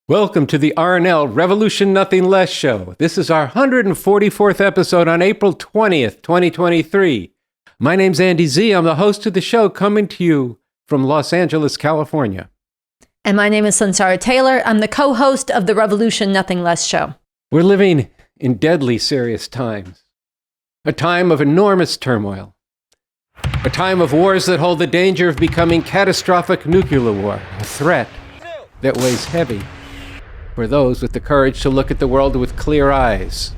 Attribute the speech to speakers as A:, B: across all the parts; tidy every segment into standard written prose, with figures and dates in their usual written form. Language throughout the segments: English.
A: Welcome to the RNL Revolution Nothing Less show. This is our 144th episode on April 20th, 2023. My name's Andy Z. I'm the host of the show, coming to you from Los Angeles, California.
B: And my name is Sansara Taylor. I'm the co-host of the Revolution Nothing Less show.
A: We're living in deadly serious times. A time of enormous turmoil. A time of wars that hold the danger of becoming catastrophic nuclear war. A threat that weighs heavy for those with the courage to look at the world with clear eyes.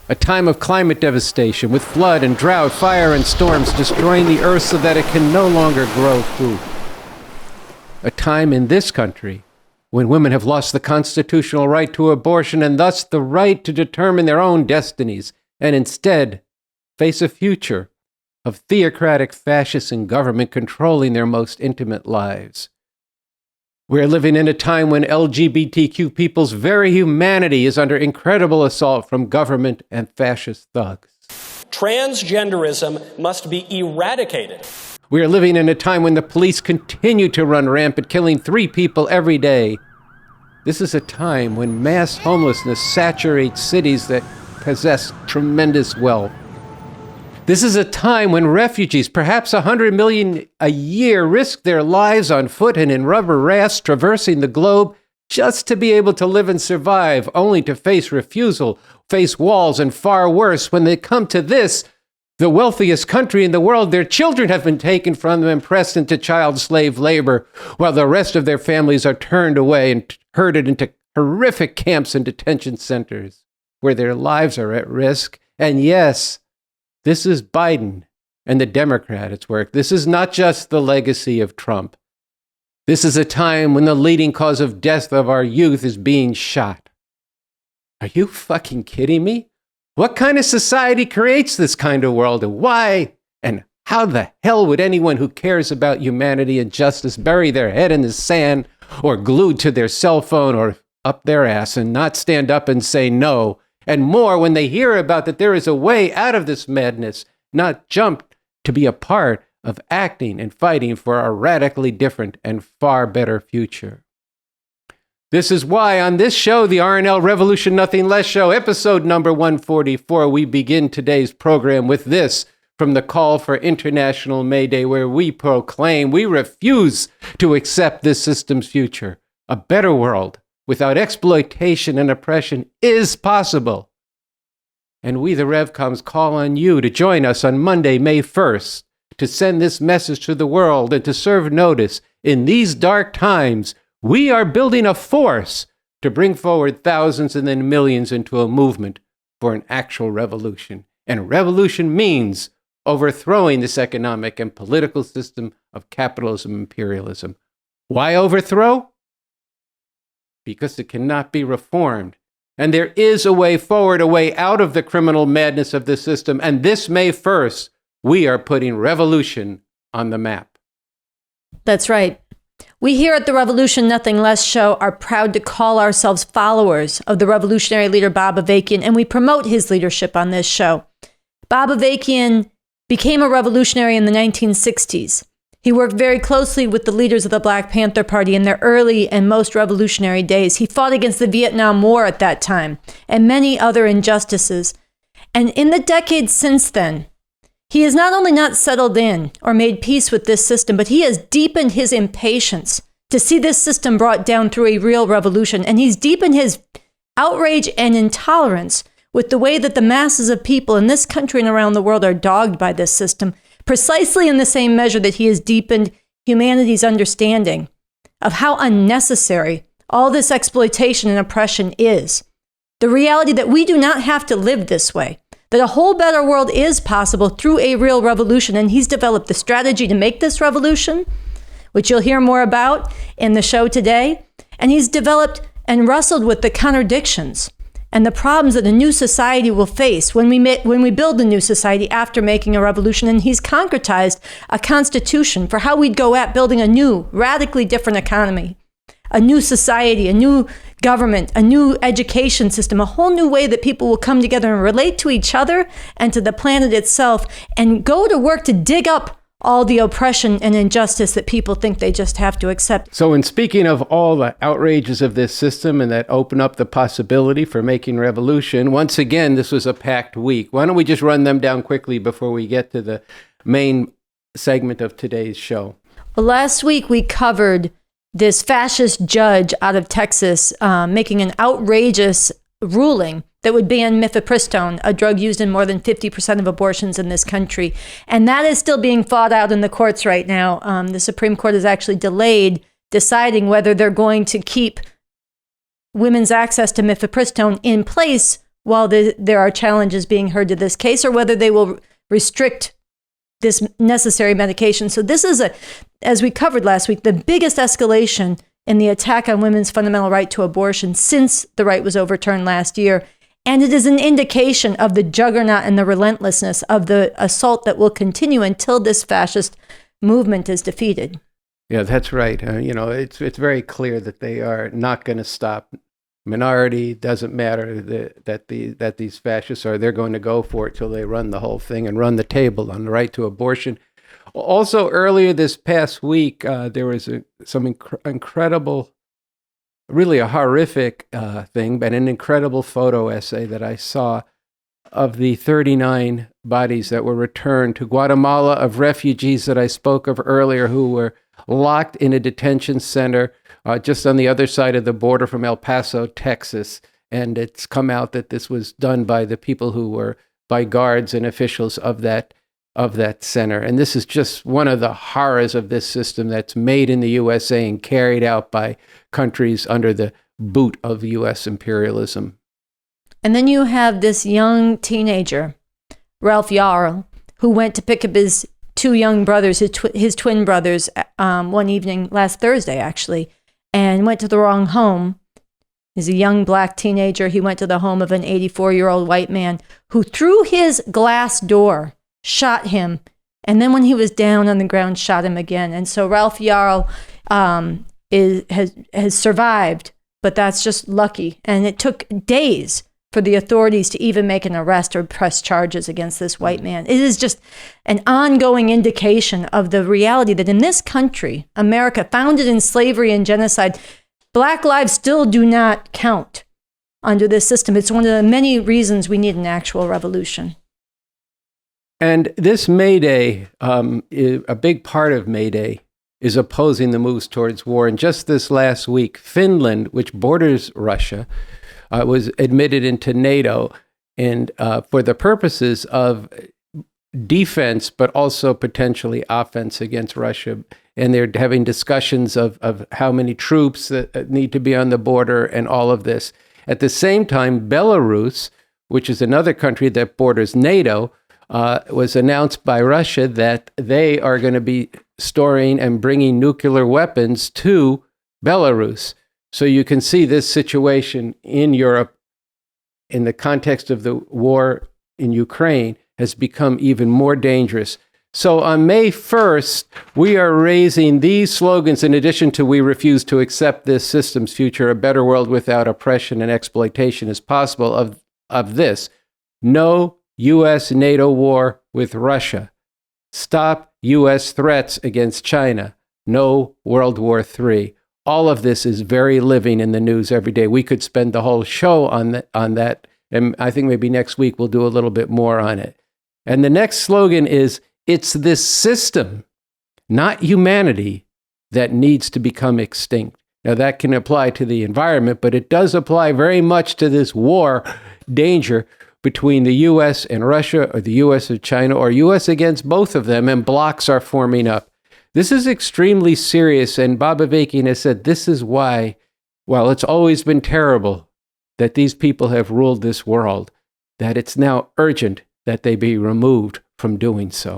A: A time of climate devastation with flood and drought, fire and storms destroying the earth so that it can no longer grow food. A time in this country when women have lost the constitutional right to abortion and thus the right to determine their own destinies and instead face a future of theocratic fascists in government controlling their most intimate lives. We're living in a time when LGBTQ people's very humanity is under incredible assault from government and fascist thugs.
C: Transgenderism must be eradicated.
A: We are living in a time when the police continue to run rampant, killing 3 people every day. This is a time when mass homelessness saturates cities that possess tremendous wealth. This is a time when refugees, perhaps 100 million a year, risk their lives on foot and in rubber rafts traversing the globe just to be able to live and survive, only to face refusal, face walls, and far worse, when they come to this, the wealthiest country in the world, their children have been taken from them and pressed into child slave labor, while the rest of their families are turned away and herded into horrific camps and detention centers, where their lives are at risk. And yes, this is Biden and the Democrats' work. This is not just the legacy of Trump. This is a time when the leading cause of death of our youth is being shot. Are you fucking kidding me? What kind of society creates this kind of world, and why? And how the hell would anyone who cares about humanity and justice bury their head in the sand or glued to their cell phone or up their ass and not stand up and say no? And more when they hear about that there is a way out of this madness, not jump to be a part of acting and fighting for a radically different and far better future. This is why on this show, the RNL Revolution Nothing Less show, episode number 144, we begin today's program with this from the Call for International May Day, where we proclaim we refuse to accept this system's future. A better world without exploitation and oppression is possible. And we, the Revcoms, call on you to join us on Monday, May 1st, to send this message to the world and to serve notice. In these dark times, we are building a force to bring forward thousands and then millions into a movement for an actual revolution. And revolution means overthrowing this economic and political system of capitalism and imperialism. Why overthrow? Because it cannot be reformed. And there is a way forward, a way out of the criminal madness of the system. And this May 1st, we are putting revolution on the map.
B: That's right. We here at the Revolution Nothing Less show are proud to call ourselves followers of the revolutionary leader Bob Avakian, and we promote his leadership on this show. Bob Avakian became a revolutionary in the 1960s. He worked very closely with the leaders of the Black Panther Party in their early and most revolutionary days. He fought against the Vietnam War at that time and many other injustices. And in the decades since then, he has not only not settled in or made peace with this system, but he has deepened his impatience to see this system brought down through a real revolution. And he's deepened his outrage and intolerance with the way that the masses of people in this country and around the world are dogged by this system, precisely in the same measure that he has deepened humanity's understanding of how unnecessary all this exploitation and oppression is. The reality that we do not have to live this way, that a whole better world is possible through a real revolution. And he's developed the strategy to make this revolution, which you'll hear more about in the show today. And he's developed and wrestled with the contradictions and the problems that a new society will face when we build a new society after making a revolution. And he's concretized a constitution for how we'd go at building a new, radically different economy, a new society, a new government, a new education system, a whole new way that people will come together and relate to each other and to the planet itself and go to work to dig up all the oppression and injustice that people think they just have to accept.
A: So in speaking of all the outrages of this system and that open up the possibility for making revolution, once again, this was a packed week. Why don't we just run them down quickly before we get to the main segment of today's show?
B: Well, last week we covered this fascist judge out of Texas making an outrageous ruling that would ban mifepristone, a drug used in more than 50% of abortions in this country. And that is still being fought out in the courts right now. The Supreme Court has actually delayed deciding whether they're going to keep women's access to mifepristone in place while there are challenges being heard to this case, or whether they will restrict this necessary medication. So this is, as we covered last week, the biggest escalation in the attack on women's fundamental right to abortion since the right was overturned last year. And it is an indication of the juggernaut and the relentlessness of the assault that will continue until this fascist movement is defeated.
A: Yeah, that's right. It's very clear that they are not going to stop. Minority doesn't matter that these fascists they're going to go for it till they run the whole thing and run the table on the right to abortion. Also, earlier this past week, there was some incredible, really a horrific thing, but an incredible photo essay that I saw of the 39 bodies that were returned to Guatemala of refugees that I spoke of earlier who were locked in a detention center just on the other side of the border from El Paso, Texas. And it's come out that this was done by the people who were by guards and officials of that center. And this is just one of the horrors of this system that's made in the USA and carried out by countries under the boot of U.S. imperialism.
B: And then you have this young teenager, Ralph Yarl, who went to pick up his two young brothers, his twin brothers, one evening last Thursday, actually, and went to the wrong home. He's a young black teenager. He went to the home of an 84-year-old white man who, through his glass door, shot him. And then when he was down on the ground, shot him again. And so Ralph Yarl has survived, but that's just lucky. And it took days for the authorities to even make an arrest or press charges against this white man. It is just an ongoing indication of the reality that in this country, America, founded in slavery and genocide, Black lives still do not count under this system. It's one of the many reasons we need an actual revolution.
A: And this May Day, a big part of May Day is opposing the moves towards war. And just this last week, Finland, which borders Russia, was admitted into NATO, and for the purposes of defense, but also potentially offense against Russia. And they're having discussions of how many troops that need to be on the border and all of this. At the same time, Belarus, which is another country that borders NATO, was announced by Russia that they are going to be storing and bringing nuclear weapons to Belarus. So you can see this situation in Europe in the context of the war in Ukraine has become even more dangerous. So on May 1st, we are raising these slogans in addition to "We refuse to accept this system's future. A better world without oppression and exploitation is possible" of this. No U.S.-NATO war with Russia. Stop U.S. threats against China. No World War III. All of this is very living in the news every day. We could spend the whole show on that, and I think maybe next week we'll do a little bit more on it. And the next slogan is, "It's this system, not humanity, that needs to become extinct." Now that can apply to the environment, but it does apply very much to this war danger between the U.S. and Russia, or the U.S. and China, or U.S. against both of them, and blocs are forming up. This is extremely serious, and Bob Avakian has said this is why, while it's always been terrible that these people have ruled this world, that it's now urgent that they be removed from doing so.